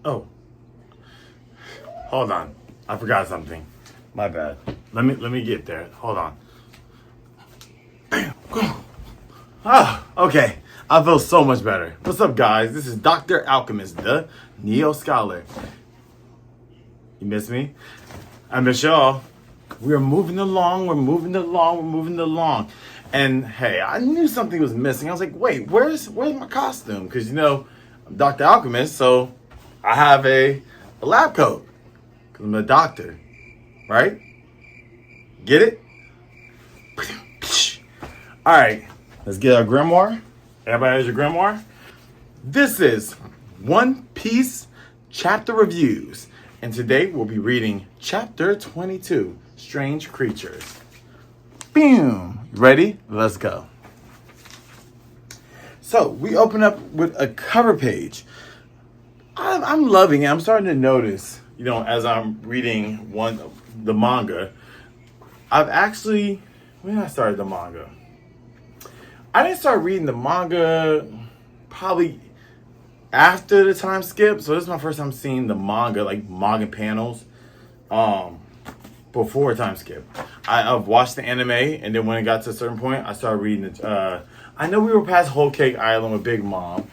Oh, hold on. I forgot something. My bad. Let me get there. Hold on. Okay. I feel so much better. What's up, guys? This is Dr. Alchemist, the Neo Scholar. You miss me? I miss y'all. We're moving along. And hey, I knew something was missing. I was like, wait, where's my costume? Because I'm Dr. Alchemist, so I have a lab coat. Because I'm a doctor. Right? Get it? Alright, let's get our grimoire. Everybody has your grimoire? This is One Piece chapter reviews. And today we'll be reading chapter 22, Strange Creatures. Boom! Ready? Let's go. So we open up with a cover page. I'm loving it. I'm starting to notice, as I'm reading the manga, I've actually, when I started the manga, I didn't start reading the manga probably after the time skip. So this is my first time seeing the manga, like manga panels, before time skip. I've watched the anime, and then when it got to a certain point, I started reading it. I know we were past Whole Cake Island with Big Mom.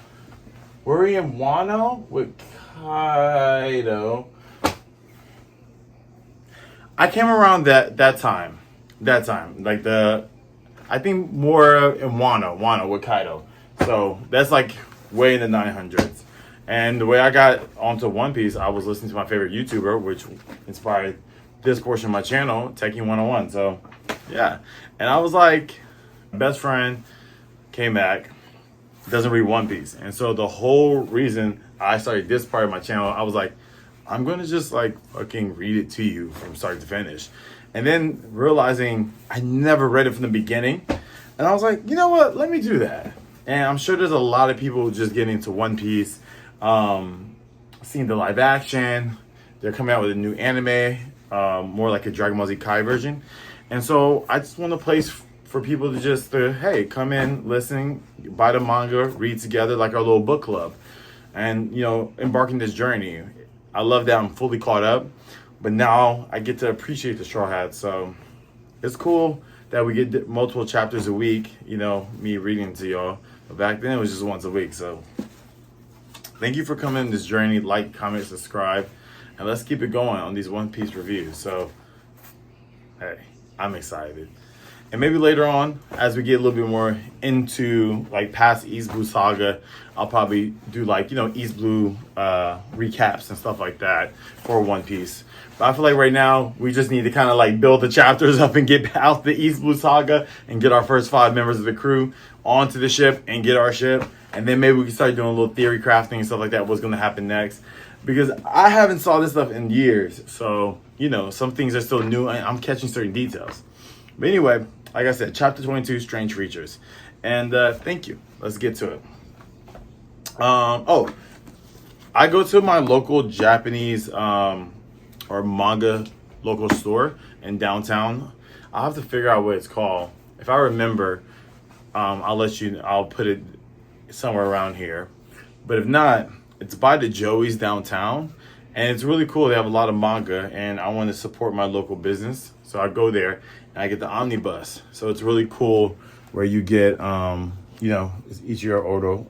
Were we in Wano with Kaido? I came around that time. Like I think more in Wano with Kaido. So that's like way in the 900s. And the way I got onto One Piece, I was listening to my favorite YouTuber, which inspired this portion of my channel, Techie 101. So yeah. And I was like, best friend came back, doesn't read One Piece. And so the whole reason I started this part of my channel, I was like, I'm going to just like fucking read it to you from start to finish. And then realizing I never read it from the beginning. And I was like, you know what? Let me do that. And I'm sure there's a lot of people just getting into One Piece, seeing the live action. They're coming out with a new anime, more like a Dragon Ball Z Kai version. And so I just want a place for people to just, hey, come in, listen, buy the manga, read together like our little book club. And, embarking this journey. I love that I'm fully caught up. But now I get to appreciate the Straw Hats. So it's cool that we get multiple chapters a week, me reading to y'all. But back then it was just once a week. So thank you for coming on this journey. Like, comment, subscribe. And let's keep it going on these One Piece reviews. So, hey, I'm excited. And maybe later on, as we get a little bit more into like past East Blue Saga, I'll probably do like, East Blue recaps and stuff like that for One Piece. But I feel like right now, we just need to kind of like build the chapters up and get out the East Blue Saga and get our first 5 members of the crew onto the ship and get our ship. And then maybe we can start doing a little theory crafting and stuff like that, what's going to happen next. Because I haven't saw this stuff in years. So, some things are still new and I'm catching certain details. But anyway, like I said, chapter 22, Strange Creatures. And thank you. Let's get to it. I go to my local Japanese or manga local store in downtown. I'll have to figure out what it's called. If I remember, I'll put it somewhere around here. But if not, it's by the Joey's downtown. And it's really cool. They have a lot of manga and I want to support my local business. So I go there and I get the omnibus. So it's really cool where you get, it's Ichiro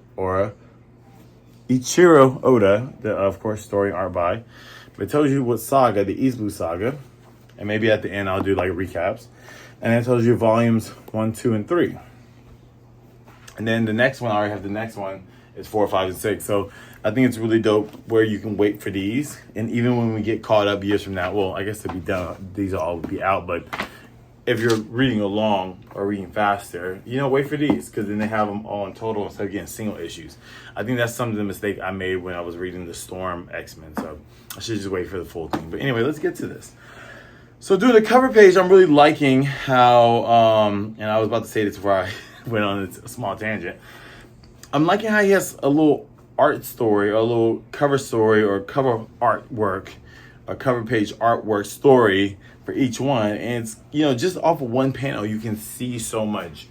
Oda, the, of course, story art by. But it tells you what saga, the East Blue Saga. And maybe at the end I'll do like recaps. And it tells you volumes 1, 2, and 3. And then the next one, I already have the next one, is 4, 5, and 6. So I think it's really dope where you can wait for these. And even when we get caught up years from now, well, I guess they'll be done. These will all be out. But if you're reading along or reading faster, wait for these. Because then they have them all in total instead of getting single issues. I think that's some of the mistake I made when I was reading the Storm X-Men. So I should just wait for the full thing. But anyway, let's get to this. So doing the cover page, I'm really liking how, and I was about to say this before I went on a small tangent. I'm liking how he has a little art story, or a little cover story, or cover artwork, a cover page artwork story for each one. And it's, just off of one panel, you can see so much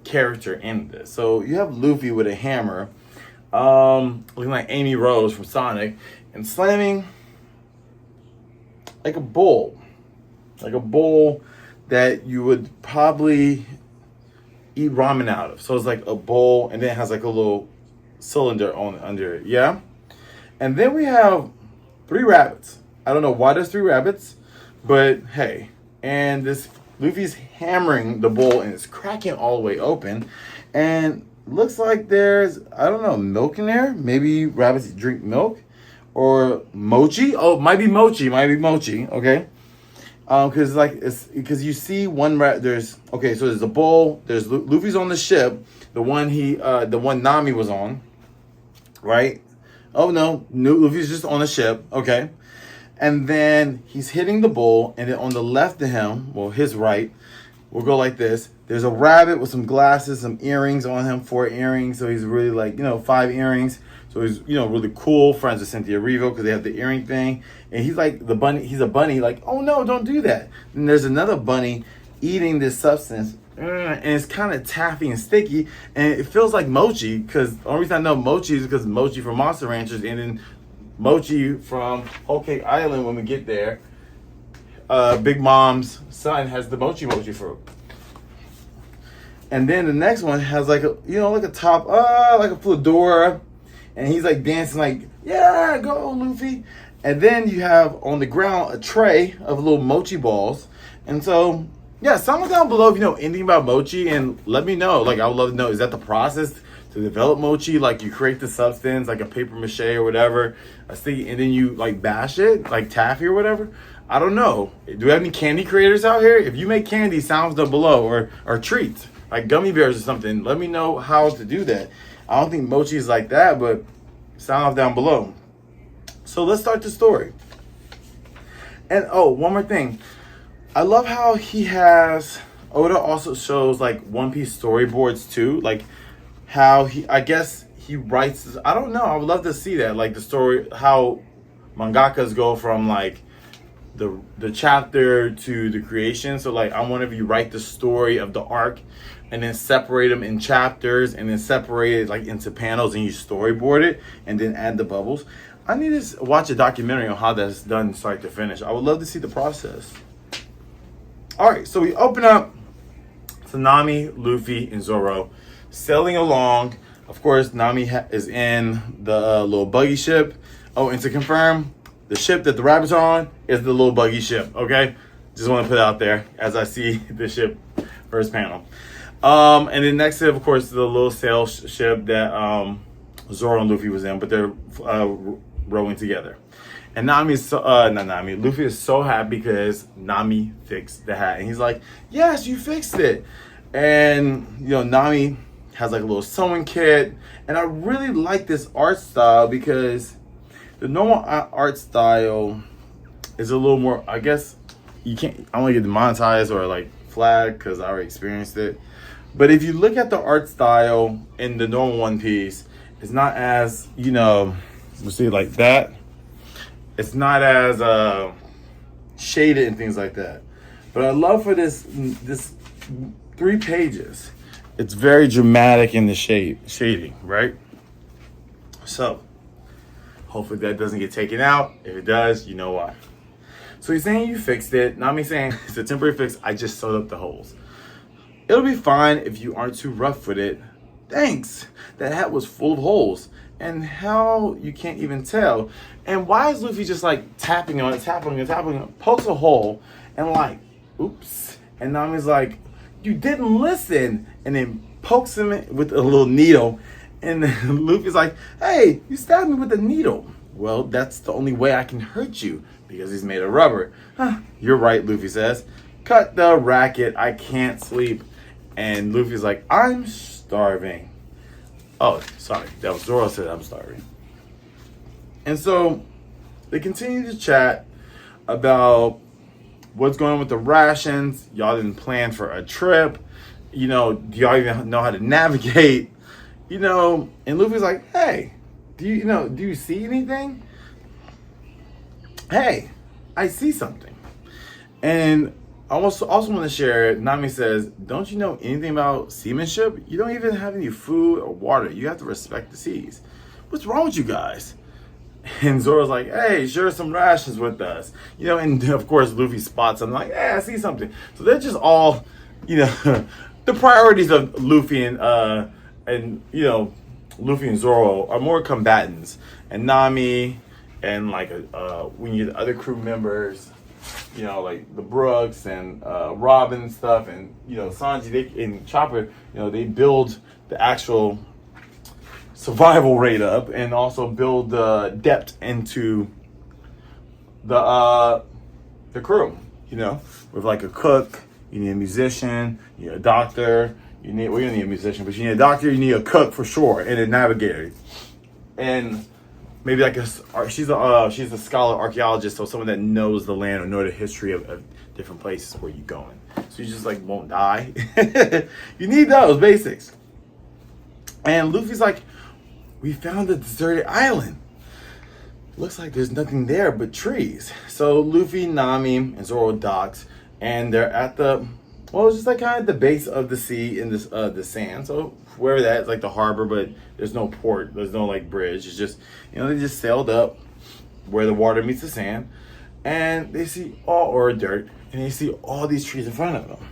character in this. So you have Luffy with a hammer, looking like Amy Rose from Sonic, and slamming like a bowl that you would probably eat ramen out of. So it's like a bowl, and then it has like a little cylinder on under it. Yeah. And then we have 3 rabbits. I don't know why there's 3 rabbits, but hey. And this Luffy's hammering the bowl, and it's cracking all the way open. And looks like there's, I don't know, milk in there. Maybe rabbits drink milk. Or mochi. Oh, might be mochi. Okay. Because you see one there's so there's a bowl. There's Luffy's on the ship, the one Nami was on, right? Oh no, Luffy's just on the ship. Okay, and then he's hitting the bowl, and then on the left of him, well, his right, we'll go like this. There's a rabbit with some glasses, some earrings on him, 4 earrings. So he's really like 5 earrings. So he's, really cool, friends with Cynthia Erivo because they have the earring thing. And he's like the bunny, he's a bunny, like, oh no, don't do that. And there's another bunny eating this substance, and it's kind of taffy and sticky, and it feels like mochi, because the only reason I know mochi is because mochi from Monster Ranchers, and then mochi from Whole Cake Island when we get there. Big Mom's son has the mochi fruit. And then the next one has like a top, like a fedora. And he's like dancing like, yeah, go Luffy. And then you have on the ground a tray of little mochi balls. And so, yeah, comment down below if you know anything about mochi and let me know. Like, I would love to know, is that the process to develop mochi? Like, you create the substance, like a paper mache or whatever, a sticky, and then you like bash it, like taffy or whatever. I don't know. Do we have any candy creators out here? If you make candy, sounds down below, or treats, like gummy bears or something. Let me know how to do that. I don't think mochi is like that, but sound off down below. So let's start the story. And one more thing. I love how Oda also shows like One Piece storyboards too. Like how I guess he writes this. I don't know. I would love to see that. Like the story, how mangakas go from like the chapter to the creation. So like I wonder if you write the story of the arc and then separate them in chapters and then separate it like into panels and you storyboard it and then add the bubbles. I need to watch a documentary on how that's done start to finish. I would love to see the process. All right, so we open up to Nami, Luffy, and Zoro sailing along. Of course, Nami is in the little buggy ship. Oh, and to confirm, the ship that the rabbits are on is the little buggy ship, okay? Just want to put it out there as I see the ship first panel. And then next to, of course, the little sail ship that Zoro and Luffy was in, but they're rowing together. And Luffy is so happy because Nami fixed the hat. And he's like, yes, you fixed it. And, Nami has like a little sewing kit. And I really like this art style because the normal art style is a little more, I guess, I don't want to get demonetized or like flagged because I already experienced it. But if you look at the art style in the normal One Piece, it's not as, we'll see it like that. It's not as shaded and things like that. But I love for this 3 pages. It's very dramatic in the shading, right? So, hopefully that doesn't get taken out. If it does, you know why. So he's saying you fixed it. Not me saying it's a temporary fix. I just sewed up the holes. It'll be fine if you aren't too rough with it. Thanks. That hat was full of holes. And how you can't even tell. And why is Luffy just like tapping on it, pokes a hole, and like, oops. And Nami's like, you didn't listen. And then pokes him with a little needle. And then Luffy's like, hey, you stabbed me with a needle. Well, that's the only way I can hurt you because he's made of rubber. Huh, you're right, Luffy says. Cut the racket. I can't sleep. And Luffy's like, I'm starving. Oh, sorry. That was Zoro said I'm starving. And so they continue to chat about what's going on with the rations. Y'all didn't plan for a trip. Do y'all even know how to navigate? And Luffy's like, hey, do you see anything? Hey, I see something. And I also want to share, Nami says, don't you know anything about seamanship? You don't even have any food or water. You have to respect the seas. what's wrong with you guys? And Zoro's like, hey, share some rations with us. You know, and of course Luffy spots him like, hey, I see something. So they're just all, you know, the priorities of Luffy and you know, Luffy and Zoro are more combatants. And Nami and like when you the other crew members, you know, like the Brooks and Robin and stuff, and you know, Sanji and Chopper, you know, they build the actual survival rate up and also build depth into the crew, you know, with like a cook, you need a musician, you need a doctor, you don't need a musician, but you need a doctor, you need a cook for sure, and a navigator, and maybe like she's a scholar archaeologist, so someone that knows the land or know the history of different places where you're going, so you just like won't die. You need those basics. And Luffy's like, we found a deserted island. Looks like there's nothing there but trees. So Luffy, Nami, and Zoro docks, and they're at it's just like kind of the base of the sea in this the sand. So where that's like the harbor, but there's no port, there's no like bridge. It's just, you know, they just sailed up where the water meets the sand, and they see dirt, and they see all these trees in front of them.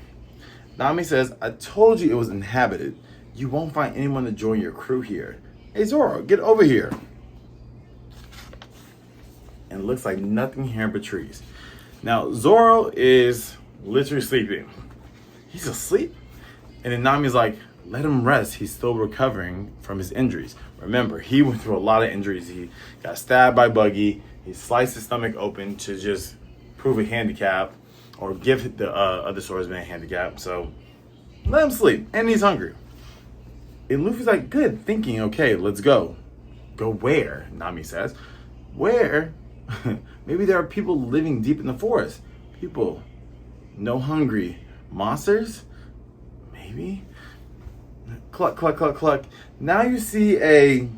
Nami says, I told you it was inhabited. You won't find anyone to join your crew here. Hey Zoro, get over here. And it looks like nothing here but trees. Now Zoro is literally sleeping. He's asleep. And then Nami's like, let him rest. He's still recovering from his injuries. Remember, he went through a lot of injuries. He got stabbed by Buggy. He sliced his stomach open to just prove a handicap or give the other swordsman a handicap. So let him sleep. And he's hungry. And Luffy's like, good thinking. Okay, let's go. Go where? Nami says. Where? Maybe there are people living deep in the forest. People. No hungry monsters? Maybe? Cluck, cluck, cluck, cluck. Now you see a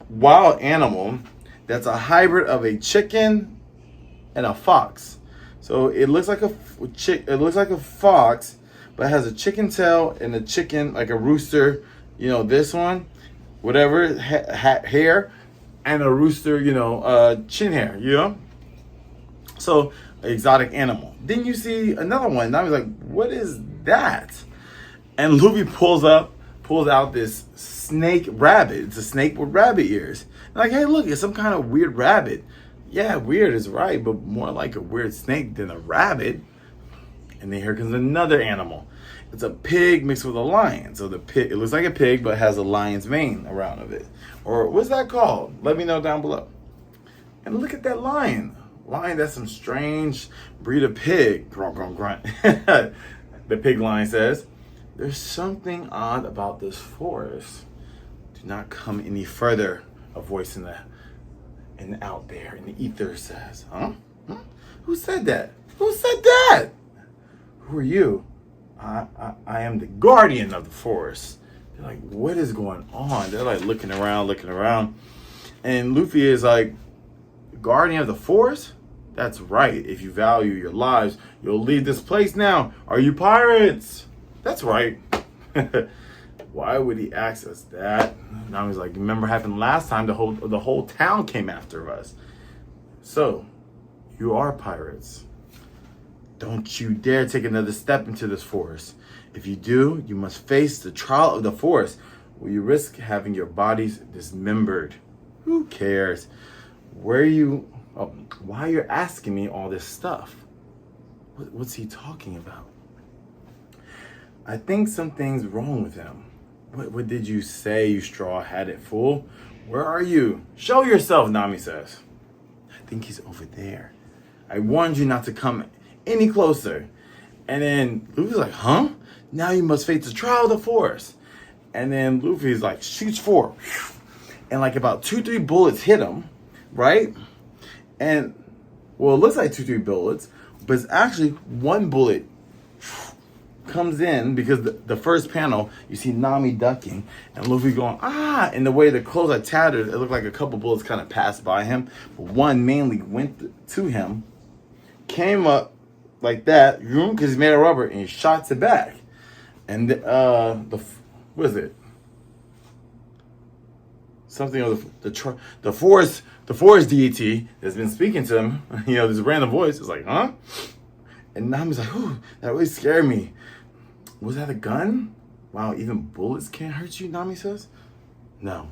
wild animal that's a hybrid of a chicken and a fox. So it looks like a fox, but it has a chicken tail and a chicken, like a rooster, you know, this one, whatever, hair, and a rooster, you know, chin hair, you know? So, exotic animal. Then you see another one, and I was like, what is that? And Luffy pulls out this snake rabbit. It's a snake with rabbit ears. And like, hey, look, it's some kind of weird rabbit. Yeah, weird is right, but more like a weird snake than a rabbit. And then here comes another animal. It's a pig mixed with a lion. So the pig, it looks like a pig, but has a lion's mane around of it. Or what's that called? Let me know down below. And look at that lion. Lion, that's some strange breed of pig. Grunt, grunt, grunt. The pig lion says, there's something odd about this forest. Do not come any further. A voice in out there in the ether says, huh? Who said that? Who said that? Who are you? I am the guardian of the forest. They're like, what is going on? They're like looking around. And Luffy is like, guardian of the forest? That's right. If you value your lives, you'll leave this place now. Are you pirates? That's right. Why would he ask us that? Now he's like, remember what happened last time? The whole town came after us. So, you are pirates. Don't you dare take another step into this forest. If you do, you must face the trial of the forest, where you risk having your bodies dismembered. Who cares? Why you're asking me all this stuff? What's he talking about? I think something's wrong with him. What did you say, you straw-hatted fool? Where are you? Show yourself, Nami says. I think he's over there. I warned you not to come any closer. And then Luffy's like, huh? Now you must face the trial of the forest. And then Luffy's like, shoots forward. And like about 2-3 bullets hit him, right? And, well, it looks like 2-3 bullets, but it's actually one bullet comes in because the first panel, you see Nami ducking and Luffy going, ah, and the way the clothes are tattered, it looked like a couple bullets kind of passed by him, but one mainly went to him, came up like that, because he's made of rubber, and he shots it back. And what is it? something of the forest deity that's been speaking to him. This random voice is like, huh? And Nami's like, ooh, that really scared me. Was that a gun? Wow, even bullets can't hurt you, Nami says. No,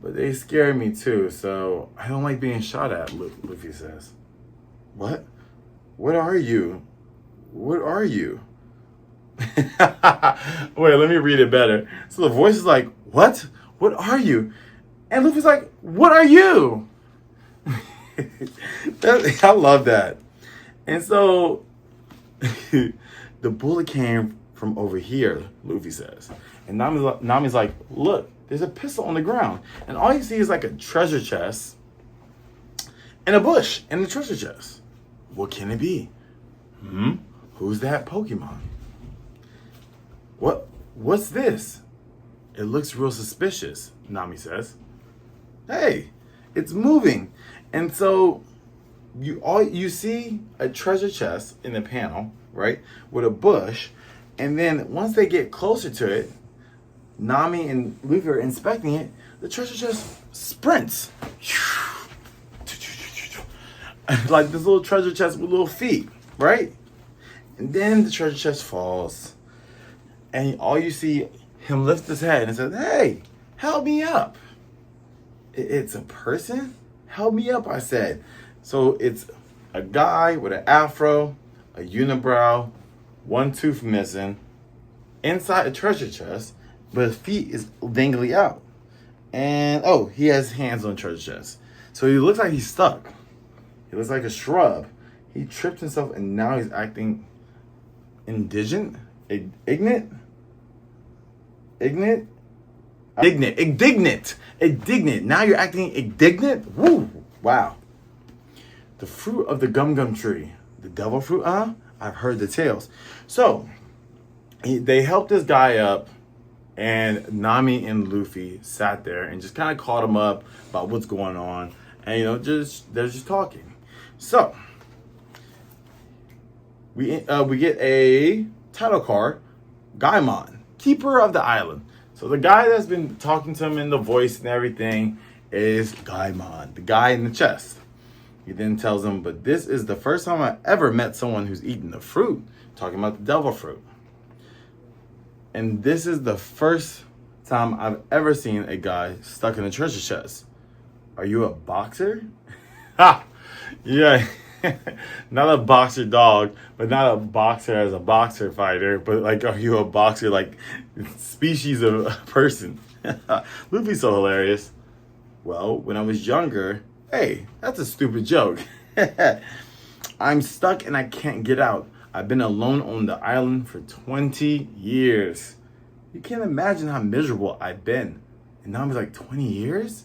but they scared me too, so I don't like being shot at, Luffy says. What? What are you? What are you? Wait, let me read it better. So the voice is like, what? What are you? And Luffy's like, what are you? I love that. And so the bullet came from over here, Luffy says. And Nami's like, look, there's a pistol on the ground. And all you see is like a treasure chest and a bush in the treasure chest. What can it be? Who's that Pokemon? What's this? It looks real suspicious, Nami says. Hey, it's moving. And so you see a treasure chest in the panel, right? With a bush. And then once they get closer to it, Nami and Luffy are inspecting it, the treasure chest sprints. Like this little treasure chest with little feet, right? And then the treasure chest falls. And all you see him lift his head and says, hey, help me up. It's a person? Help me up, I said. So it's a guy with an afro, a unibrow, one tooth missing, inside a treasure chest, but his feet is dangling out. And, he has hands on the treasure chest. So he looks like he's stuck. He looks like a shrub. He tripped himself and now he's acting indignant. Now you're acting indignant? Woo! Wow. The fruit of the gum tree. The devil fruit, I've heard the tales. So, they helped this guy up, and Nami and Luffy sat there and just kind of caught him up about what's going on. And, they're just talking. So, we get a title card, Gaimon, Keeper of the Island. So the guy that's been talking to him in the voice and everything is Gaimon, the guy in the chest. He then tells him, but this is the first time I ever met someone who's eaten the fruit, talking about the devil fruit. And this is the first time I've ever seen a guy stuck in a treasure chest. Are you a boxer? Ha! Yeah. Not a boxer dog, but not a boxer as a boxer fighter, but like, are you a boxer like species of person? Luffy's so hilarious. Well, when I was younger, hey, that's a stupid joke. I'm stuck and I can't get out. I've been alone on the island for 20 years. You can't imagine how miserable I've been. And now I'm like, 20 years?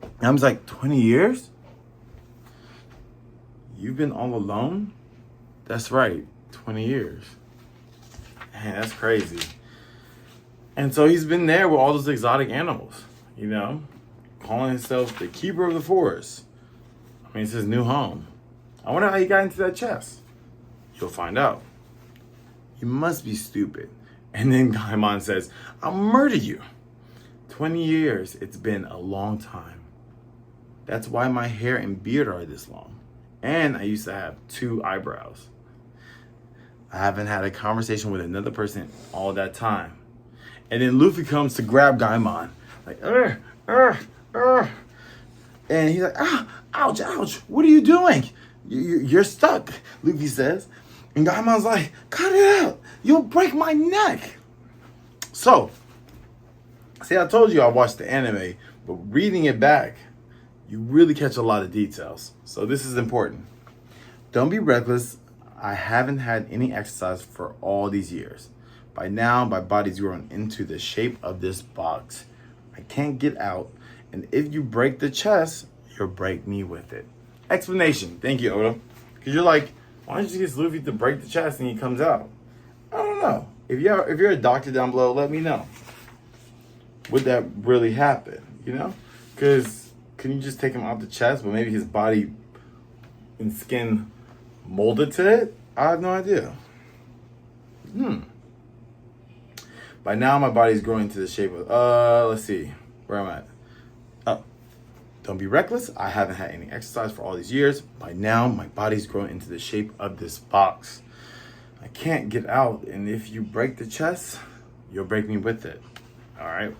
And I was like, 20 years? You've been all alone? That's right, 20 years. Man, that's crazy. And so he's been there with all those exotic animals, calling himself the keeper of the forest. I mean, it's his new home. I wonder how he got into that chest. You'll find out. You must be stupid. And then Gaimon says, I'll murder you. 20 years, it's been a long time. That's why my hair and beard are this long. And I used to have 2 eyebrows. I haven't had a conversation with another person all that time. And then Luffy comes to grab Gaimon. Like, and he's like, ouch, ouch. What are you doing? You're stuck, Luffy says. And Gaimon's like, cut it out. You'll break my neck. So, see, I told you I watched the anime, but reading it back, you really catch a lot of details. So this is important. Don't be reckless. I haven't had any exercise for all these years. By now, my body's grown into the shape of this box. I can't get out. And if you break the chest, you'll break me with it. Explanation. Thank you, Oda. Because you're like, why don't you get Luffy to break the chest and he comes out? I don't know. If you're a doctor down below, let me know. Would that really happen? Because can you just take him out the chest, but maybe his body and skin molded to it? I have no idea. By now, my body's growing to the shape of, let's see. where I'm at. Oh, don't be reckless. I haven't had any exercise for all these years. By now, my body's grown into the shape of this box. I can't get out, and if you break the chest, you'll break me with it. All right?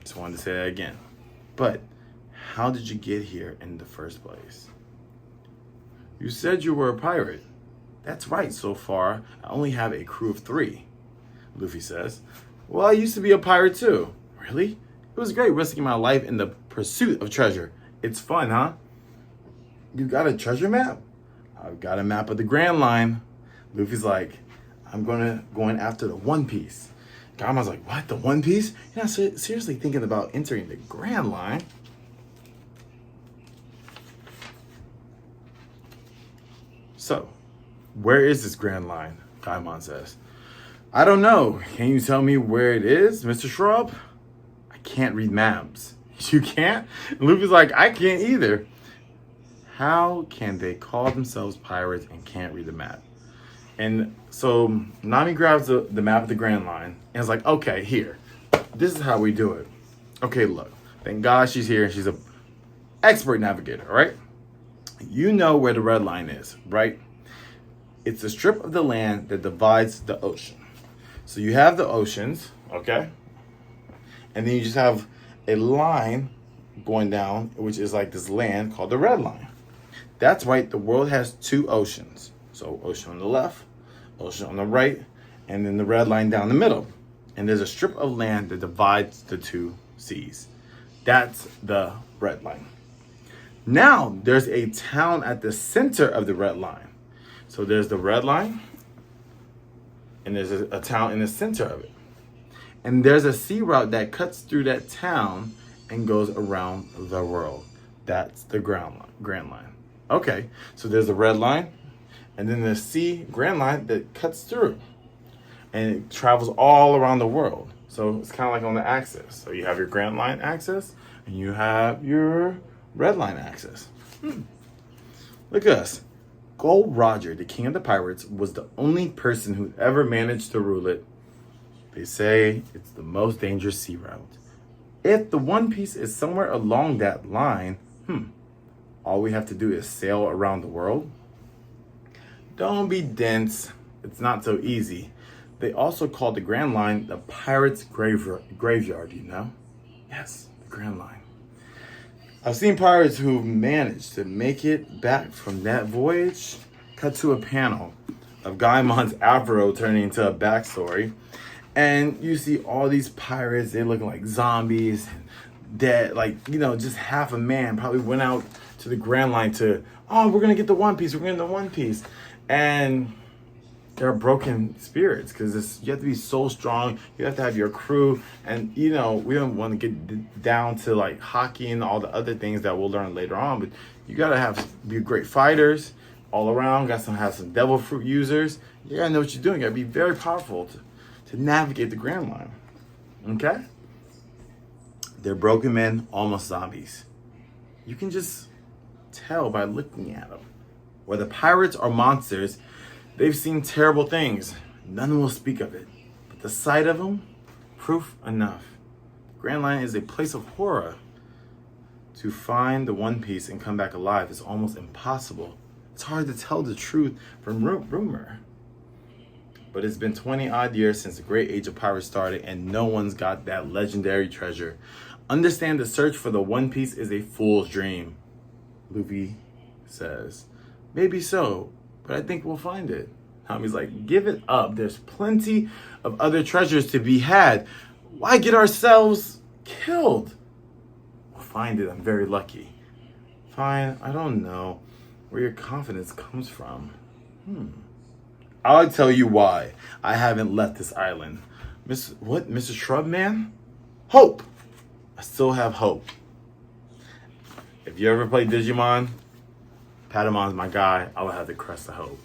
Just wanted to say that again. But how did you get here in the first place? You said you were a pirate. That's right, so far, I only have a crew of 3, Luffy says. Well, I used to be a pirate too. Really? It was great risking my life in the pursuit of treasure. It's fun, huh? You got a treasure map? I've got a map of the Grand Line. Luffy's like, I'm going after the One Piece. Gaimon's like, what? The One Piece? You're not seriously thinking about entering the Grand Line? So, where is this Grand Line? Gaimon says. I don't know. Can you tell me where it is, Mr. Shrub? I can't read maps. You can't? And Luffy's like, I can't either. How can they call themselves pirates and can't read the map? And so Nami grabs the map of the Grand Line and is like, okay, here. This is how we do it. Okay, look. Thank God she's here and she's an expert navigator, all right? You know where the red line is, right? It's a strip of the land that divides the ocean. So you have the oceans, okay? And then you just have a line going down, which is like this land called the red line. That's right, the world has 2 oceans. So ocean on the left, ocean on the right, and then the red line down the middle. And there's a strip of land that divides the 2 seas. That's the red line. Now, there's a town at the center of the red line. So there's the red line, and there's a town in the center of it. And there's a sea route that cuts through that town and goes around the world. That's the Grand Line. Okay, so there's the red line, and then the sea Grand Line that cuts through. And it travels all around the world. So it's kind of like on the axis. So you have your Grand Line axis, and you have your red line axis. Look at us. Gold Roger, the king of the pirates, was the only person who ever managed to rule it. They say it's the most dangerous sea route. If the One Piece is somewhere along that line, all we have to do is sail around the world? Don't be dense. It's not so easy. They also call the Grand Line the Pirates' Graveyard, you know? Yes, the Grand Line. I've seen pirates who managed to make it back from that voyage. Cut to a panel of Gaimon's afro turning into a backstory. And you see all these pirates, they're looking like zombies, dead, like, just half a man probably went out to the Grand Line to, we're going to get the One Piece, we're going to get the One Piece. And they're broken spirits because you have to be so strong. You have to have your crew. And, we don't want to get down to like hockey and all the other things that we'll learn later on. But you got to be great fighters all around. Have some devil fruit users. You got to know what you're doing. You got to be very powerful to navigate the Grand Line. Okay? They're broken men, almost zombies. You can just tell by looking at them. Whether pirates or monsters, they've seen terrible things. None will speak of it. But the sight of them, proof enough. Grand Line is a place of horror. To find the One Piece and come back alive is almost impossible. It's hard to tell the truth from rumor. But it's been 20 odd years since the Great Age of Pirates started, and no one's got that legendary treasure. Understand the search for the One Piece is a fool's dream, Luffy says. Maybe so, but I think we'll find it. Nami's like, give it up. There's plenty of other treasures to be had. Why get ourselves killed? We'll find it. I'm very lucky. Fine, I don't know where your confidence comes from. I'll tell you why I haven't left this island. Mr. Shrubman? Hope. I still have hope. If you ever play Digimon, Patamon's my guy. I will have the Crest of Hope.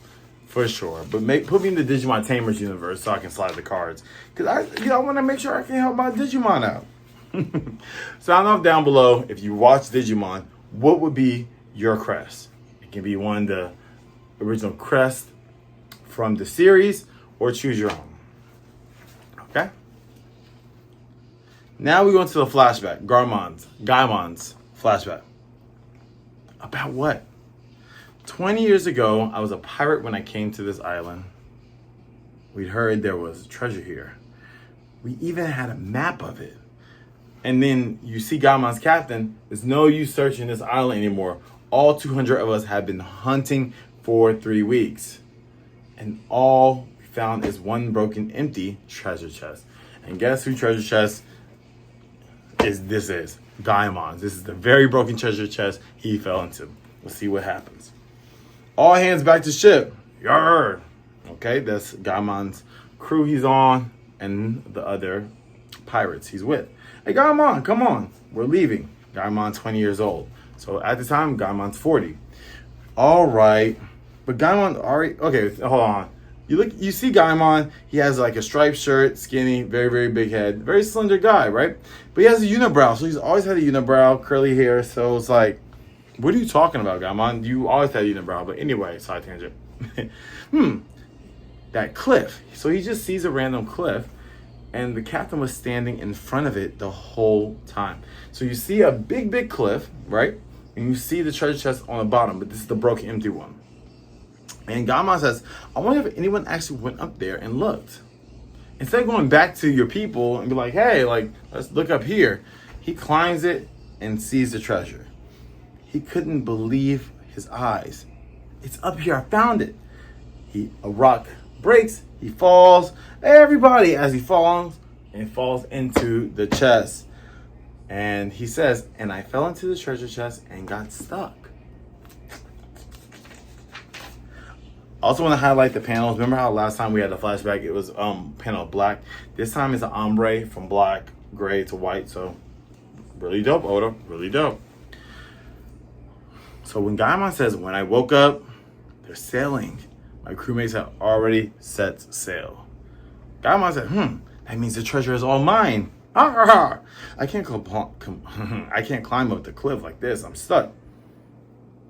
For sure. But put me in the Digimon Tamers universe so I can slide the cards. Because I want to make sure I can help my Digimon out. Sound off down below if you watch Digimon, what would be your crest? It can be one of the original crest from the series or choose your own. Okay? Now we go into the flashback. Gaimon's flashback. About what? 20 years ago, I was a pirate when I came to this island. We'd heard there was treasure here. We even had a map of it. And then you see Gaimon's captain. There's no use searching this island anymore. All 200 of us have been hunting for 3 weeks. And all we found is one broken, empty treasure chest. And guess who treasure chest this is? Gaimon's. This is the very broken treasure chest he fell into. We'll see what happens. All hands back to ship. Yarr. Okay, that's Gaimon's crew he's on and the other pirates he's with. Hey, Gaimon, come on. We're leaving. Gaimon's 20 years old. So at the time, Gaimon's 40. All right. But Gaimon already... Okay, hold on. You see Gaimon. He has like a striped shirt, skinny, very, very big head. Very slender guy, right? But he has a unibrow. So he's always had a unibrow, curly hair. So it's like, what are you talking about, Gaimon? You always had a unibrow. But anyway, side tangent. That cliff. So he just sees a random cliff. And the captain was standing in front of it the whole time. So you see a big, big cliff, right? And you see the treasure chest on the bottom, but this is the broken, empty one. And Gaimon says, I wonder if anyone actually went up there and looked. Instead of going back to your people and be like, hey, like, let's look up here. He climbs it and sees the treasure. He couldn't believe his eyes. It's up here, I found it. A rock breaks, he falls. Everybody, as he falls into the chest. And he says, and I fell into the treasure chest and got stuck. I also want to highlight the panels. Remember how last time we had the flashback, it was panel black. This time it's an ombre from black, gray to white. So really dope, Oda, really dope. So when Gaimon says, when I woke up, they're sailing. My crewmates have already set sail. Gaimon said, that means the treasure is all mine. I can't climb up the cliff like this. I'm stuck.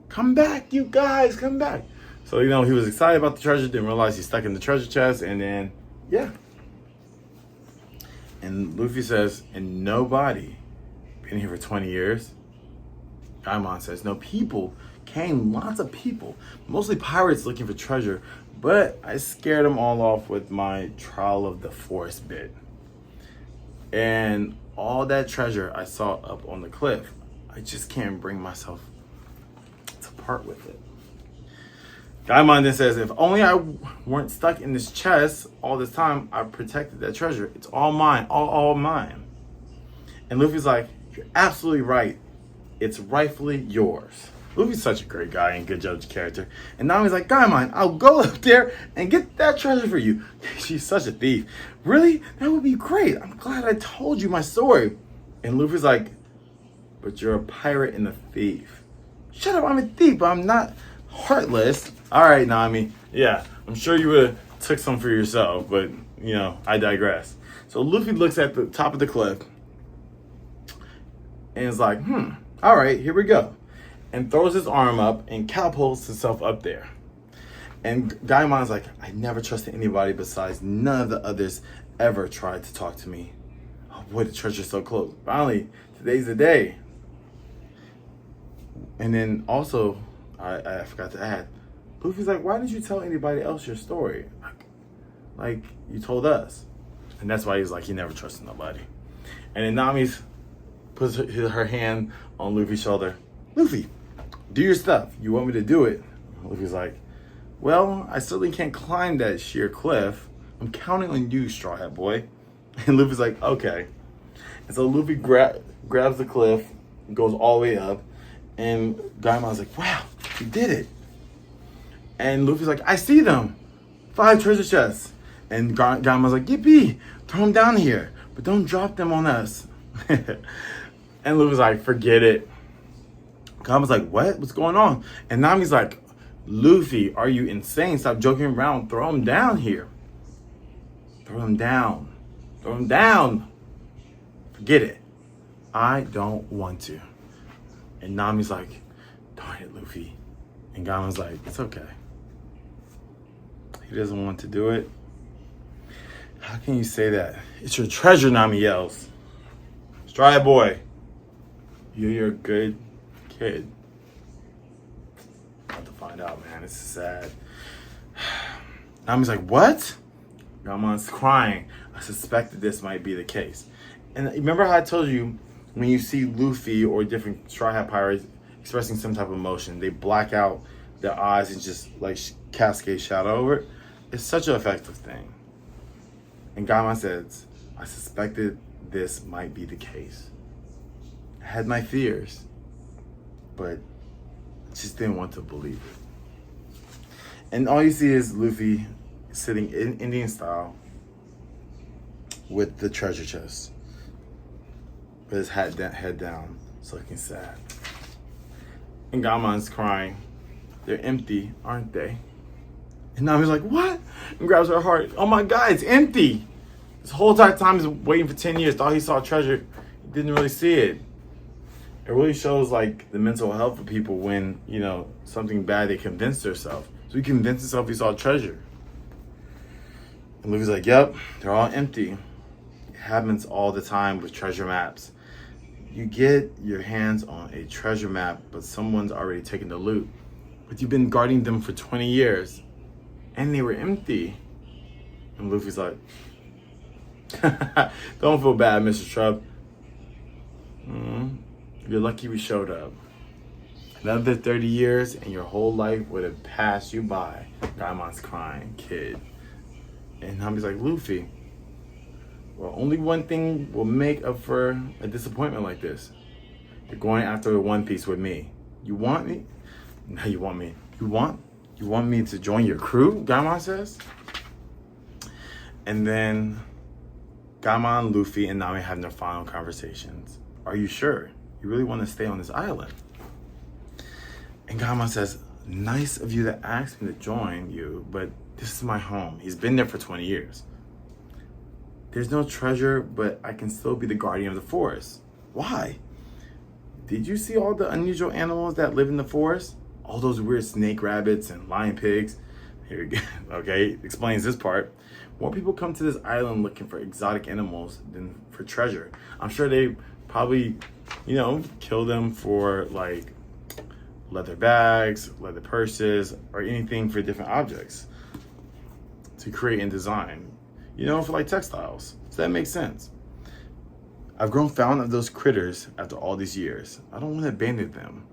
Come back, you guys, come back. So, he was excited about the treasure, didn't realize he's stuck in the treasure chest, and then, yeah. And Luffy says, and nobody been here for 20 years. Gaimon says, no, people came, lots of people, mostly pirates looking for treasure, but I scared them all off with my trial of the force bit. And all that treasure I saw up on the cliff, I just can't bring myself to part with it. Gaimon then says, if only I weren't stuck in this chest all this time, I protected that treasure. It's all mine, all mine. And Luffy's like, you're absolutely right. It's rightfully yours. Luffy's such a great guy and good judge character. And now he's like, Gaimon, I'll go up there and get that treasure for you. She's such a thief. Really? That would be great. I'm glad I told you my story. And Luffy's like, but you're a pirate and a thief. Shut up, I'm a thief, but I'm not heartless. All right, Nami. Yeah, I'm sure you would have took some for yourself, but, I digress. So Luffy looks at the top of the cliff and is like, all right, here we go. And throws his arm up and catapults himself up there. And Gaimon's like, I never trusted anybody besides none of the others ever tried to talk to me. Oh boy, the treasure's so close. Finally, today's the day. And then also, I forgot to add, Luffy's like, why didn't you tell anybody else your story? Like you told us. And that's why he's like, he never trusted nobody. And then Nami's puts her hand on Luffy's shoulder. Luffy, do your stuff. You want me to do it? Luffy's like, well, I certainly can't climb that sheer cliff. I'm counting on you, Straw Hat Boy. And Luffy's like, okay. And so Luffy grabs the cliff, goes all the way up, and Gaimon's like, wow, you did it. And Luffy's like, I see them. 5 treasure chests. And Gaimon's like, yippee, throw them down here, but don't drop them on us. And Luffy's like, forget it. Gaimon's like, what? What's going on? And Nami's like, Luffy, are you insane? Stop joking around. Throw him down here. Throw him down. Throw him down. Forget it. I don't want to. And Nami's like, darn it, Luffy. And Gaimon's like, it's okay. He doesn't want to do it. How can you say that? It's your treasure, Nami yells. Straw Hat Boy, you're a good kid. About to find out, man. It's sad. Nami's like, what? Gaimon's crying. I suspected this might be the case. And remember how I told you, when you see Luffy or different Straw Hat Pirates expressing some type of emotion, they black out their eyes and just like cascade shadow over it? It's such an effective thing. And Gaimon says, I suspected this might be the case. I had my fears, but just didn't want to believe it. And all you see is Luffy sitting in Indian style with the treasure chest, with his head down, it's looking sad. And Gaimon's crying. They're empty, aren't they? And Nami's like, what? And grabs her heart. Oh my God, it's empty. This whole entire time he's waiting for 10 years, thought he saw treasure. He didn't really see it. It really shows like the mental health of people when, you know, something bad, they convince themselves. So he convinced himself he saw treasure. And Luffy's like, yep, they're all empty. It happens all the time with treasure maps. You get your hands on a treasure map, but someone's already taken the loot. But you've been guarding them for 20 years. And they were empty. And Luffy's like, don't feel bad, Mr. Trub. You're lucky we showed up. Another 30 years and your whole life would have passed you by. Gaimon's crying, kid. And Nami's like, Luffy, well, only one thing will make up for a disappointment like this. You're going after the One Piece with me. You want me? No, you want me. You want me to join your crew? Gaimon says. And then Gaimon, Luffy, and Nami have their final conversations. Are you sure? You really want to stay on this island? And Gaimon says, nice of you to ask me to join you, but this is my home. He's been there for 20 years. There's no treasure, but I can still be the guardian of the forest. Why? Did you see all the unusual animals that live in the forest? All those weird snake rabbits and lion pigs. Here we go. Okay, explains this part. More people come to this island looking for exotic animals than for treasure. I'm sure they probably, you know, kill them for like leather bags, leather purses, or anything for different objects to create and design, you know, for like textiles. So that makes sense. I've grown fond of those critters after all these years. I don't want to abandon them.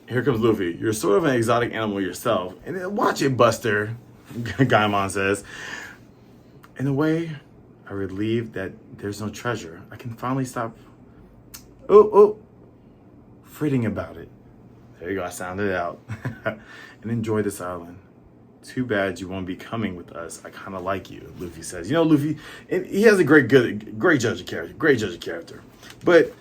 Here comes Luffy. You're sort of an exotic animal yourself. And then watch it, Buster, Gaimon says. In a way, I'm relieved that there's no treasure. I can finally stop fretting about it. There you go, I sounded it out. And enjoy this island. Too bad you won't be coming with us. I kind of like you, Luffy says. You know, Luffy, he has a great judge of character. But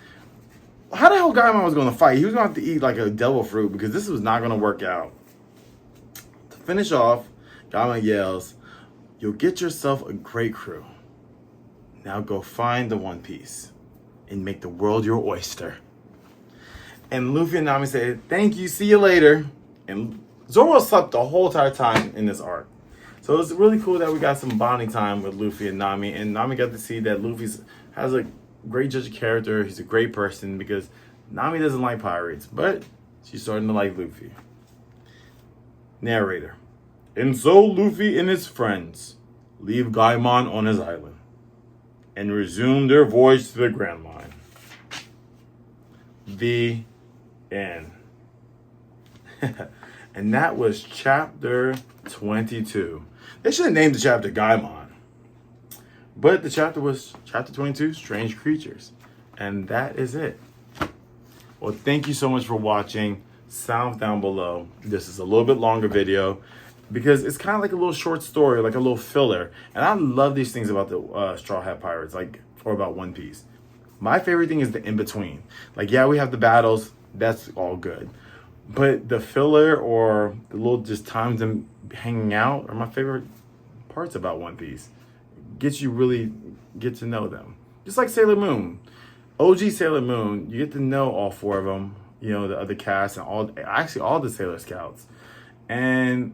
how the hell Gaimon was going to fight? He was going to have to eat like a devil fruit because this was not going to work out. To finish off, Gaimon yells, you'll get yourself a great crew. Now go find the One Piece and make the world your oyster. And Luffy and Nami say, thank you, see you later. And Zoro slept the whole entire time in this arc. So it's really cool that we got some bonding time with Luffy and Nami got to see that Luffy has a great judge of character. He's a great person because Nami doesn't like pirates, but she's starting to like Luffy. Narrator. And so Luffy and his friends leave Gaimon on his island and resume their voyage to the Grand Line. The end. And that was chapter 22. They should have named the chapter Gaimon. But the chapter was chapter 22, Strange Creatures. And that is it. Well, thank you so much for watching. Sound down below. This is a little bit longer video because it's kind of like a little short story, like a little filler. And I love these things about the Straw Hat Pirates, like, or about One Piece. My favorite thing is the in-between. Like, yeah, we have the battles. That's all good. But the filler or the little just times them hanging out are my favorite parts about One Piece. Gets you really get to know them. Just like Sailor Moon. OG Sailor Moon, you get to know all four of them, you know, the other cast and all the Sailor Scouts. And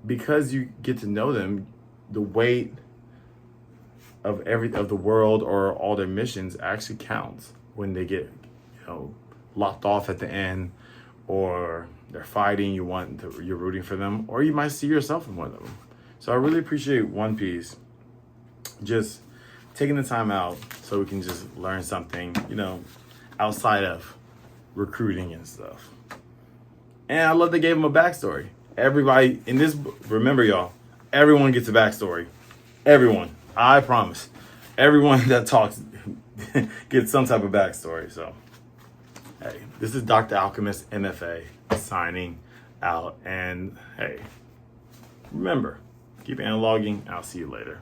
because you get to know them, the weight of the world or all their missions actually counts. when they get, locked off at the end, or they're fighting, you're rooting for them, or you might see yourself in one of them. So I really appreciate One Piece just taking the time out so we can just learn something, outside of recruiting and stuff. And I love they gave him a backstory. Everybody in this, remember y'all, everyone gets a backstory. Everyone, I promise. Everyone that talks gets some type of backstory. So, hey, this is Dr. Alchemist M.F.A. signing out. And hey, remember, keep analoging. I'll see you later.